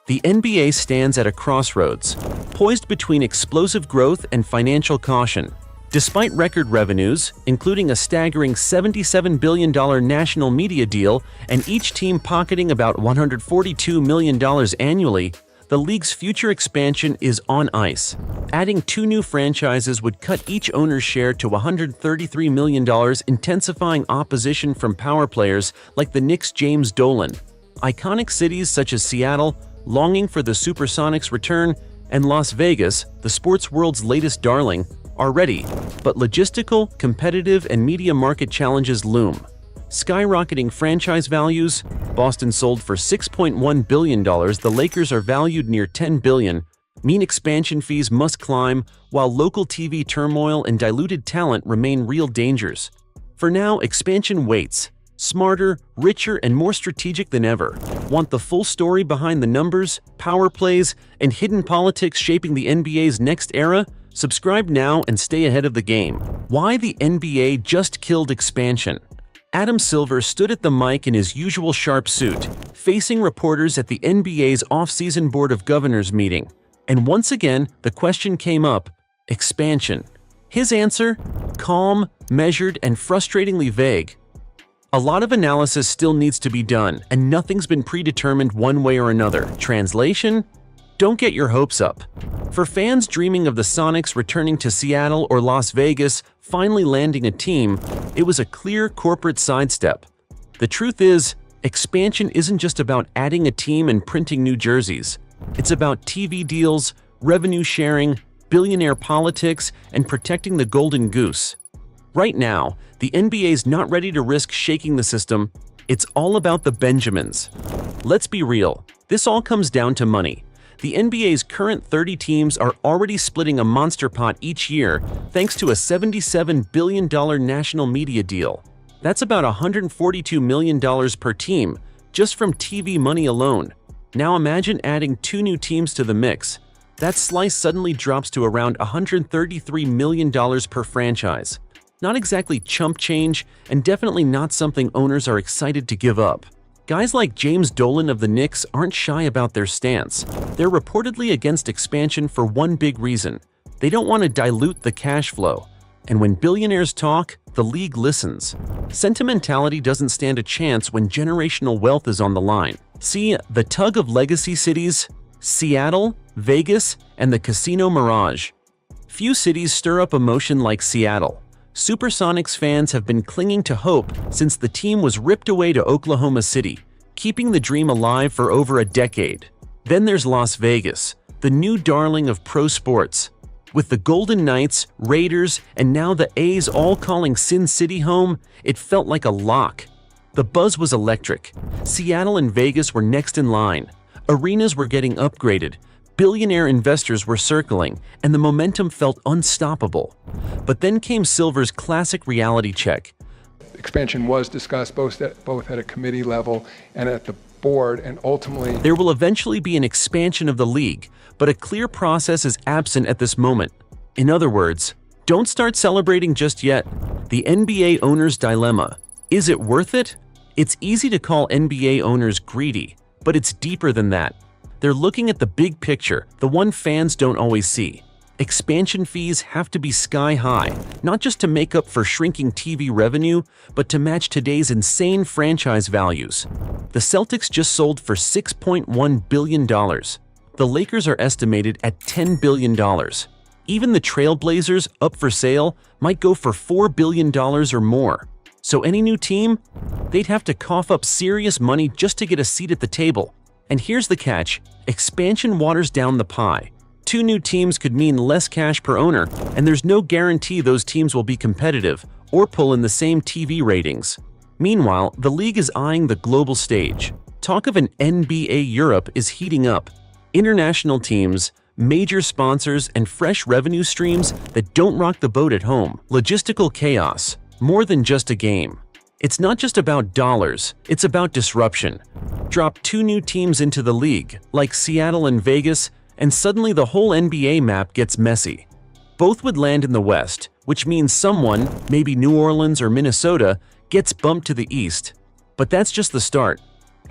The NBA stands at a crossroads, poised between explosive growth and financial caution. Despite record revenues, including a staggering $77 billion national media deal and each team pocketing about $142 million annually, the league's future expansion is on ice. Adding 2 new franchises would cut each owner's share to $133 million, intensifying opposition from power players like the Knicks' James Dolan. Iconic cities such as Seattle, longing for the Supersonics' return, and Las Vegas, the sports world's latest darling, are ready, but logistical, competitive, and media market challenges loom. Skyrocketing franchise values: Boston sold for $6.1 billion, the Lakers are valued near $10 billion, mean expansion fees must climb, while local TV turmoil and diluted talent remain real dangers. For now, expansion waits. Smarter, richer, and more strategic than ever. Want the full story behind the numbers, power plays, and hidden politics shaping the NBA's next era? Subscribe now and stay ahead of the game. Why the NBA just killed expansion. Adam Silver stood at the mic in his usual sharp suit, facing reporters at the NBA's off-season Board of Governors meeting. And once again, the question came up: expansion. His answer? Calm, measured, and frustratingly vague. A lot of analysis still needs to be done, and nothing's been predetermined one way or another. Translation? Don't get your hopes up. For fans dreaming of the Sonics returning to Seattle or Las Vegas, finally landing a team, it was a clear corporate sidestep. The truth is, expansion isn't just about adding a team and printing new jerseys. It's about TV deals, revenue sharing, billionaire politics, and protecting the golden goose. Right now, the NBA's not ready to risk shaking the system. It's all about the Benjamins. Let's be real, this all comes down to money. The NBA's current 30 teams are already splitting a monster pot each year thanks to a $77 billion national media deal. That's about $142 million per team, just from TV money alone. Now imagine adding 2 new teams to the mix. That slice suddenly drops to around $133 million per franchise. Not exactly chump change, and definitely not something owners are excited to give up. Guys like James Dolan of the Knicks aren't shy about their stance. They're reportedly against expansion for one big reason: they don't want to dilute the cash flow. And when billionaires talk, the league listens. Sentimentality doesn't stand a chance when generational wealth is on the line. See, the tug of legacy cities: Seattle, Vegas, and the casino mirage. Few cities stir up emotion like Seattle. Supersonics fans have been clinging to hope since the team was ripped away to Oklahoma City, keeping the dream alive for over a decade. Then there's Las Vegas, the new darling of pro sports. With the Golden Knights, Raiders, and now the A's all calling Sin City home, it felt like a lock. The buzz was electric. Seattle and Vegas were next in line. Arenas were getting upgraded. Billionaire investors were circling, and the momentum felt unstoppable. But then came Silver's classic reality check. Expansion was discussed both at a committee level and at the board, and ultimately there will eventually be an expansion of the league, but a clear process is absent at this moment. In other words, don't start celebrating just yet. The NBA owner's dilemma. Is it worth it? It's easy to call NBA owners greedy, but it's deeper than that. They're looking at the big picture, the one fans don't always see. Expansion fees have to be sky high, not just to make up for shrinking TV revenue, but to match today's insane franchise values. The Celtics just sold for $6.1 billion. The Lakers are estimated at $10 billion. Even the Trailblazers, up for sale, might go for $4 billion or more. So any new team? They'd have to cough up serious money just to get a seat at the table. And here's the catch: expansion waters down the pie. 2 new teams could mean less cash per owner, and there's no guarantee those teams will be competitive or pull in the same TV ratings. Meanwhile, the league is eyeing the global stage. Talk of an NBA Europe is heating up. International teams, major sponsors, and fresh revenue streams that don't rock the boat at home. Logistical chaos. More than just a game. It's not just about dollars, it's about disruption. Drop 2 new teams into the league, like Seattle and Vegas, and suddenly the whole NBA map gets messy. Both would land in the West, which means someone, maybe New Orleans or Minnesota, gets bumped to the East. But that's just the start.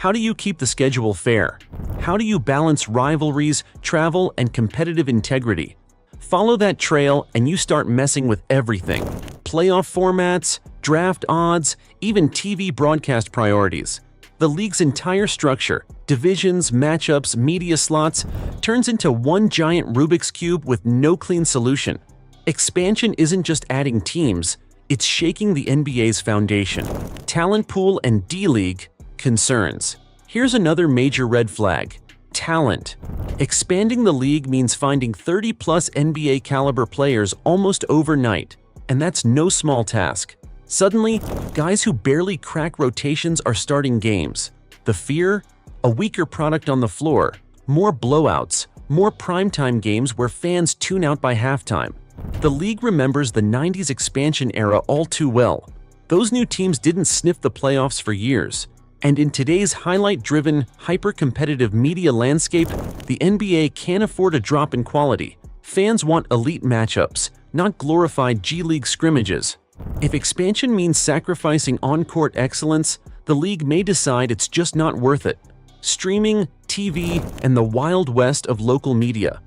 How do you keep the schedule fair? How do you balance rivalries, travel, and competitive integrity? Follow that trail and you start messing with everything. Playoff formats, draft odds, even TV broadcast priorities. The league's entire structure, divisions, matchups, media slots, turns into one giant Rubik's Cube with no clean solution. Expansion isn't just adding teams, it's shaking the NBA's foundation. Talent pool and D-League concerns. Here's another major red flag. Talent. Expanding the league means finding 30-plus NBA caliber players almost overnight, and that's no small task. Suddenly, guys who barely crack rotations are starting games. The fear? A weaker product on the floor, more blowouts, more primetime games where fans tune out by halftime. The league remembers the 90s expansion era all too well. Those new teams didn't sniff the playoffs for years. And in today's highlight-driven, hyper-competitive media landscape, the NBA can't afford a drop in quality. Fans want elite matchups, not glorified G-League scrimmages. If expansion means sacrificing on-court excellence, the league may decide it's just not worth it. Streaming, TV, and the Wild West of local media.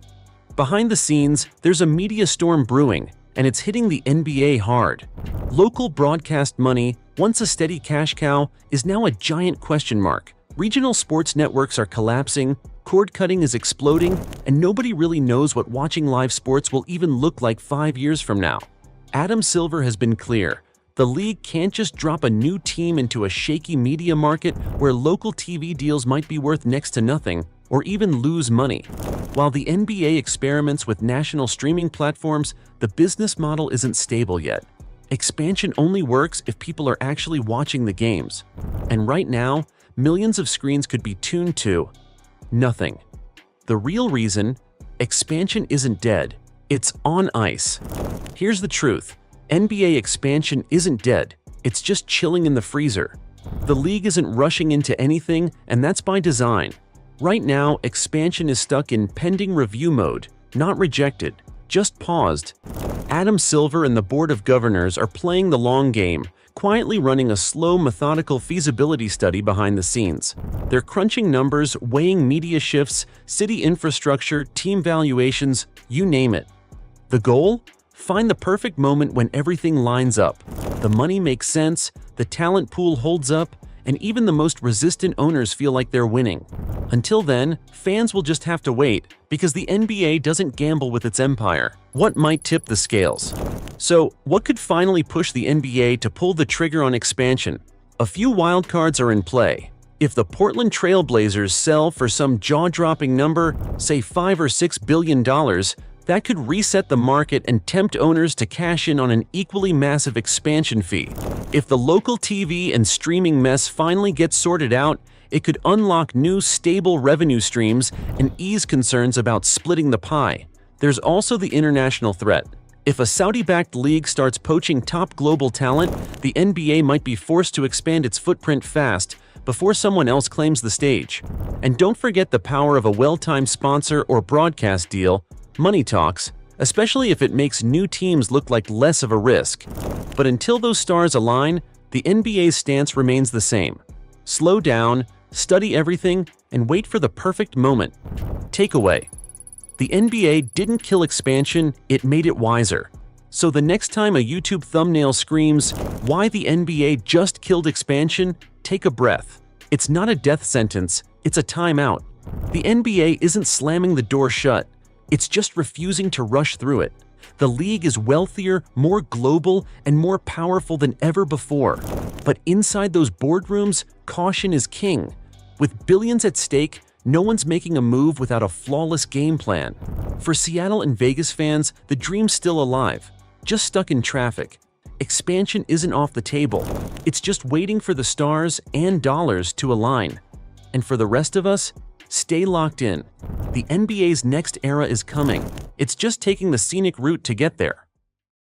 Behind the scenes, there's a media storm brewing, and it's hitting the NBA hard. Local broadcast money, once a steady cash cow, is now a giant question mark. Regional sports networks are collapsing, cord cutting is exploding, and nobody really knows what watching live sports will even look like 5 years from now. Adam Silver has been clear. The league can't just drop a new team into a shaky media market where local TV deals might be worth next to nothing or even lose money. While the NBA experiments with national streaming platforms, the business model isn't stable yet. Expansion only works if people are actually watching the games. And right now, millions of screens could be tuned to nothing. The real reason, expansion isn't dead. It's on ice. Here's the truth. NBA expansion isn't dead. It's just chilling in the freezer. The league isn't rushing into anything, and that's by design. Right now, expansion is stuck in pending review mode, not rejected, just paused. Adam Silver and the Board of Governors are playing the long game, quietly running a slow, methodical feasibility study behind the scenes. They're crunching numbers, weighing media shifts, city infrastructure, team valuations, you name it. The goal? Find the perfect moment when everything lines up. The money makes sense, the talent pool holds up, and even the most resistant owners feel like they're winning. Until then, fans will just have to wait, because the NBA doesn't gamble with its empire. What might tip the scales? So, what could finally push the NBA to pull the trigger on expansion? A few wildcards are in play. If the Portland Trail Blazers sell for some jaw-dropping number, say $5 or $6 billion, that could reset the market and tempt owners to cash in on an equally massive expansion fee. If the local TV and streaming mess finally gets sorted out, it could unlock new stable revenue streams and ease concerns about splitting the pie. There's also the international threat. If a Saudi-backed league starts poaching top global talent, the NBA might be forced to expand its footprint fast before someone else claims the stage. And don't forget the power of a well-timed sponsor or broadcast deal. Money talks, especially if it makes new teams look like less of a risk. But until those stars align, the NBA's stance remains the same. Slow down, study everything, and wait for the perfect moment. Takeaway: the NBA didn't kill expansion, it made it wiser. So the next time a YouTube thumbnail screams, "Why the NBA just killed expansion?" take a breath. It's not a death sentence, it's a timeout. The NBA isn't slamming the door shut. It's just refusing to rush through it. The league is wealthier, more global, and more powerful than ever before. But inside those boardrooms, caution is king. With billions at stake, no one's making a move without a flawless game plan. For Seattle and Vegas fans, the dream's still alive, just stuck in traffic. Expansion isn't off the table. It's just waiting for the stars and dollars to align. And for the rest of us, stay locked in. The NBA's next era is coming. It's just taking the scenic route to get there.